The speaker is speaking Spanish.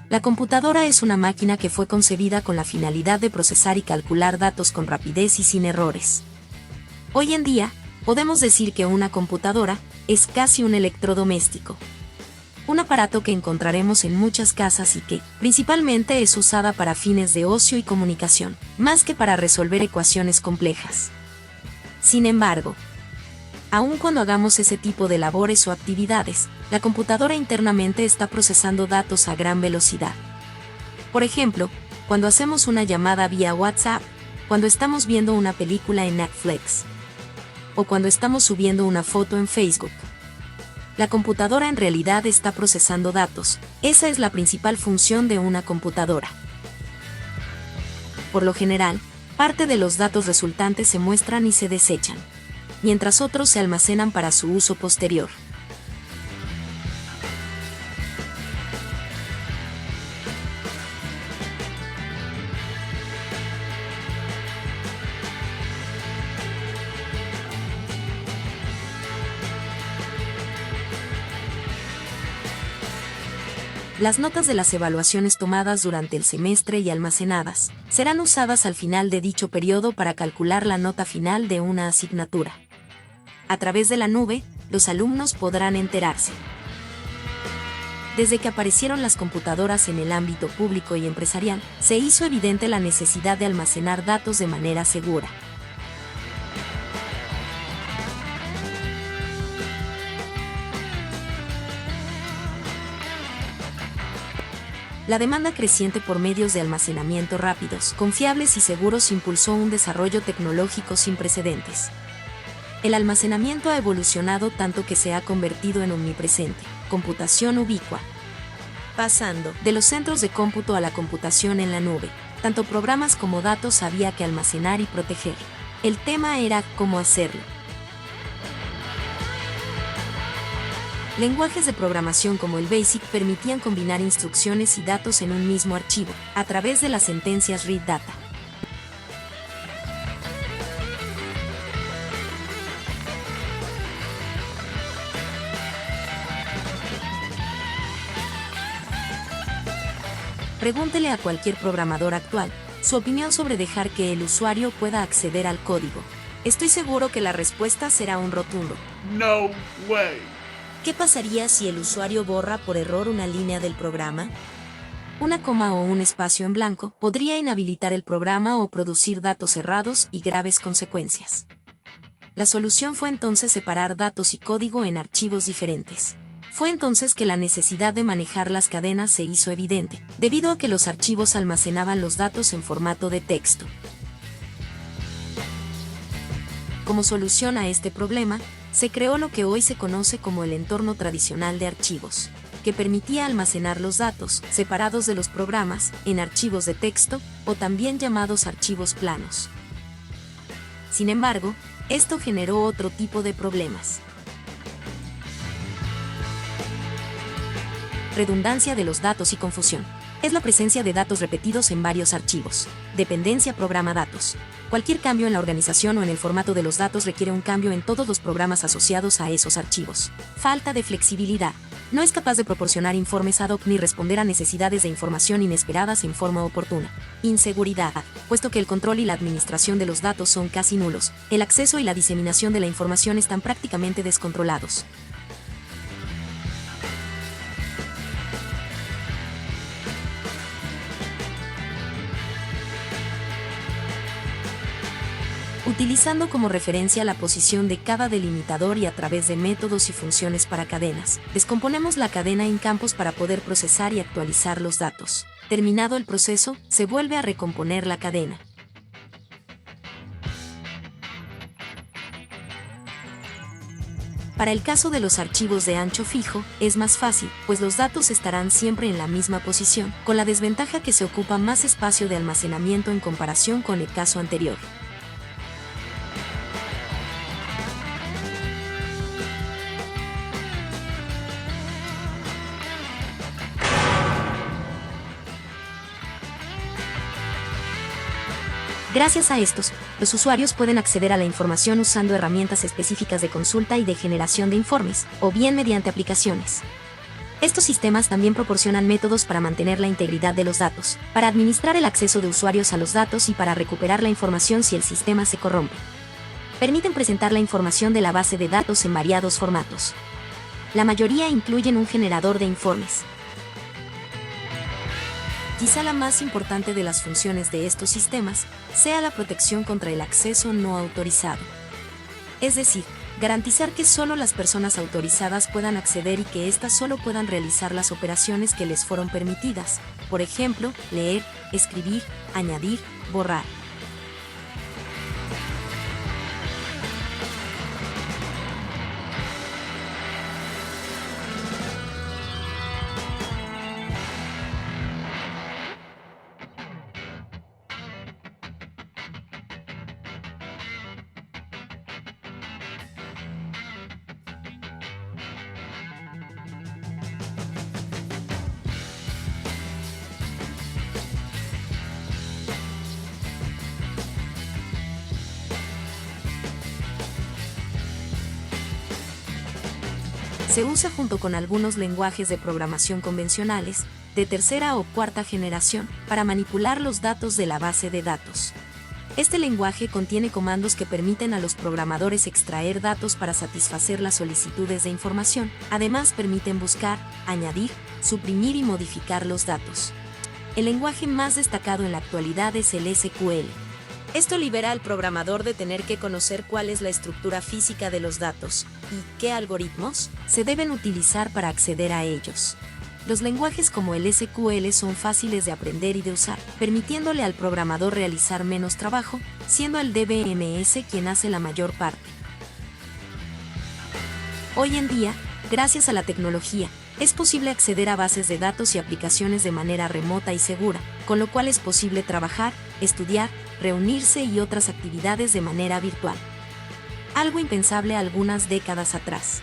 La computadora es una máquina que fue concebida con la finalidad de procesar y calcular datos con rapidez y sin errores. Hoy en día, podemos decir que una computadora es casi un electrodoméstico. Un aparato que encontraremos en muchas casas y que, principalmente, es usada para fines de ocio y comunicación, más que para resolver ecuaciones complejas. Sin embargo, aun cuando hagamos ese tipo de labores o actividades, la computadora internamente está procesando datos a gran velocidad. Por ejemplo, cuando hacemos una llamada vía WhatsApp, cuando estamos viendo una película en Netflix, o cuando estamos subiendo una foto en Facebook. La computadora en realidad está procesando datos. Esa es la principal función de una computadora. Por lo general, parte de los datos resultantes se muestran y se desechan, mientras otros se almacenan para su uso posterior. Las notas de las evaluaciones tomadas durante el semestre y almacenadas serán usadas al final de dicho periodo para calcular la nota final de una asignatura. A través de la nube, los alumnos podrán enterarse. Desde que aparecieron las computadoras en el ámbito público y empresarial, se hizo evidente la necesidad de almacenar datos de manera segura. La demanda creciente por medios de almacenamiento rápidos, confiables y seguros impulsó un desarrollo tecnológico sin precedentes. El almacenamiento ha evolucionado tanto que se ha convertido en omnipresente, computación ubicua. Pasando de los centros de cómputo a la computación en la nube, tanto programas como datos había que almacenar y proteger. El tema era cómo hacerlo. Lenguajes de programación como el BASIC permitían combinar instrucciones y datos en un mismo archivo, a través de las sentencias read data. Pregúntele a cualquier programador actual su opinión sobre dejar que el usuario pueda acceder al código. Estoy seguro que la respuesta será un rotundo No way. ¿Qué pasaría si el usuario borra por error una línea del programa? Una coma o un espacio en blanco podría inhabilitar el programa o producir datos errados y graves consecuencias. La solución fue entonces separar datos y código en archivos diferentes. Fue entonces que la necesidad de manejar las cadenas se hizo evidente, debido a que los archivos almacenaban los datos en formato de texto. Como solución a este problema, se creó lo que hoy se conoce como el entorno tradicional de archivos, que permitía almacenar los datos, separados de los programas, en archivos de texto, o también llamados archivos planos. Sin embargo, esto generó otro tipo de problemas. Redundancia de los datos y confusión. Es la presencia de datos repetidos en varios archivos. Dependencia programa datos. Cualquier cambio en la organización o en el formato de los datos requiere un cambio en todos los programas asociados a esos archivos. Falta de flexibilidad. No es capaz de proporcionar informes ad hoc ni responder a necesidades de información inesperadas en forma oportuna. Inseguridad. Puesto que el control y la administración de los datos son casi nulos, el acceso y la diseminación de la información están prácticamente descontrolados. Utilizando como referencia la posición de cada delimitador y a través de métodos y funciones para cadenas, descomponemos la cadena en campos para poder procesar y actualizar los datos. Terminado el proceso, se vuelve a recomponer la cadena. Para el caso de los archivos de ancho fijo, es más fácil, pues los datos estarán siempre en la misma posición, con la desventaja que se ocupa más espacio de almacenamiento en comparación con el caso anterior. Gracias a estos, los usuarios pueden acceder a la información usando herramientas específicas de consulta y de generación de informes, o bien mediante aplicaciones. Estos sistemas también proporcionan métodos para mantener la integridad de los datos, para administrar el acceso de usuarios a los datos y para recuperar la información si el sistema se corrompe. Permiten presentar la información de la base de datos en variados formatos. La mayoría incluyen un generador de informes. Quizá la más importante de las funciones de estos sistemas sea la protección contra el acceso no autorizado. Es decir, garantizar que solo las personas autorizadas puedan acceder y que éstas solo puedan realizar las operaciones que les fueron permitidas, por ejemplo, leer, escribir, añadir, borrar. Se usa junto con algunos lenguajes de programación convencionales, de tercera o cuarta generación, para manipular los datos de la base de datos. Este lenguaje contiene comandos que permiten a los programadores extraer datos para satisfacer las solicitudes de información. Además, permiten buscar, añadir, suprimir y modificar los datos. El lenguaje más destacado en la actualidad es el SQL. Esto libera al programador de tener que conocer cuál es la estructura física de los datos y qué algoritmos se deben utilizar para acceder a ellos. Los lenguajes como el SQL son fáciles de aprender y de usar, permitiéndole al programador realizar menos trabajo, siendo el DBMS quien hace la mayor parte. Hoy en día, gracias a la tecnología, es posible acceder a bases de datos y aplicaciones de manera remota y segura, con lo cual es posible trabajar, estudiar, reunirse y otras actividades de manera virtual. Algo impensable algunas décadas atrás.